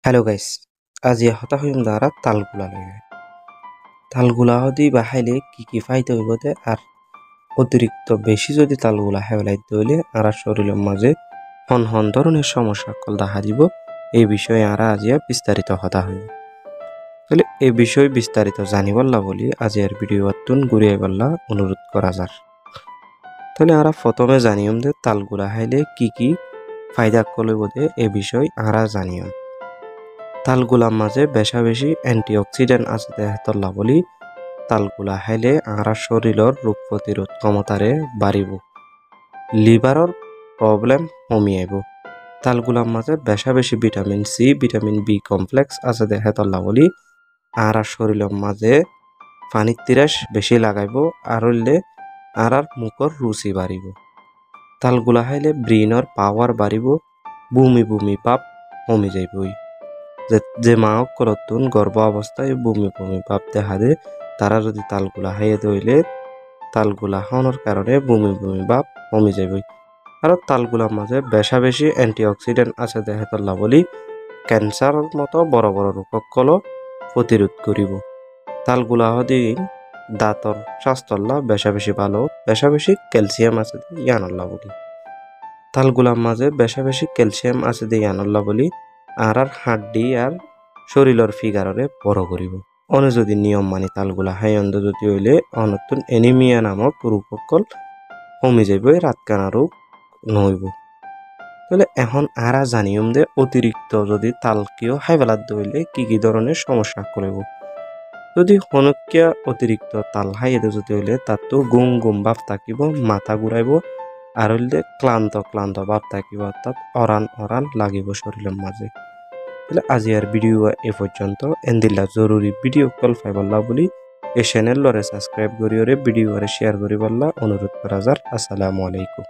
Hello guys, আজি হতা হইম দ্বারা তালগুলা লইবে তালগুলা হদি বাহাইলে কি ফাইতে হইব দে আর অতিরিক্ত বেশি যদি তালগুলা হেওলাইতে হইলে আর শরীরের মাঝে হন হন ধরনের সমস্যা কল দেখা দিব। এই বিষয়ে আরা আজিয়া বিস্তারিত হতা হইব। তাহলে এই বিষয়ে বিস্তারিত জানিবল্লা বলি আজি আর ভিডিও তুন ঘুরিয়ে বললা অনুরোধ করা যার। তাহলে আরা প্রথমে জানিয়ম দে তালগুলা হাইলে কি ফায়দা কলইব দে এই বিষয় আরা জানিয়ম। তালগুলার মাঝে বেশা বেশি অ্যান্টিঅক্সিডেন্ট আছে দেহতল্লা বলি তালগুলা খাইলে আরা শরীরের রোগ প্রতিরোধ ক্ষমতারে বাড়িব, লিভারর প্রবলেম কমিয়াইব। তালগুলার মাঝে বেশা বেশি vitamin C, vitamin B complex আছে দেহতল্লা বলি আরা শরীরের মাঝে পানির তিরাস বেশি লাগাইব আর হইলে আরার মুখর রুচি বাড়িব। তালগুলা খাইলে ব্রেইনর পাওয়ার বাড়িব, বমি বমি পাপ কমে যাইবই। যে মা অকলতুন গর্ভ অবস্থায় বমি বমি ভাব দেখা দে তারা যদি তালগুলা খাইয়ে দইলে তালগুলা খাওয়ানোর কারণে বমি বমি ভাব কমে যাবে। আর তালগুলার মাঝে বেশা বেশি অ্যান্টিঅক্সিডেন্ট আছে দেহতল্লা বলি ক্যান্সার মতো বড় বড় রোগকল প্রতিরোধ করিব। তালগুলা হদি দাঁতর স্বাস্থ্যল্লা বেশা বেশি ভালো, বেশা বেশি ক্যালসিয়াম আছে ইয়ানল্লা বলি। তালগুলার মাঝে বেশা বেশি ক্যালসিয়াম আছে ইয়ানল্লা বলি আর হাড্ডি আর শরীরের ফিগারে বড় করিব। অনে যদি নিয়ম মানি তালগুলা হাই অন্ধ যদি হইলে অনতুন এনিমিয়া নামক রূপকল কমে যাইব, রাতকানা রোগ নইব। তাহলে এখন আরা জানিয়ম দে অতিরিক্ত যদি তালকিও হাই বেলার দইলে কি ধরনের সমস্যা করব। যদি হনকিয়া অতিরিক্ত তাল হাইয়ে যদি হইলে তার তো গুম গুম ভাব থাকিব, মাথা ঘুরাইব আর হইলে ক্লান্ত ক্লান্ত ভাব থাকিব, অর্থাৎ অরান অরান লাগিব শরীরের মাঝে। তাহলে আজি আর ভিডিও এ পর্যন্ত এন্দিল্লা জরুরি ভিডিও কল পাইবল্লা বলি এই চ্যানেল লরে সাবস্ক্রাইব করিওরে ভিডিও শেয়ার করিবল্লা অনুরোধ করা যার। আসসালামু আলাইকুম।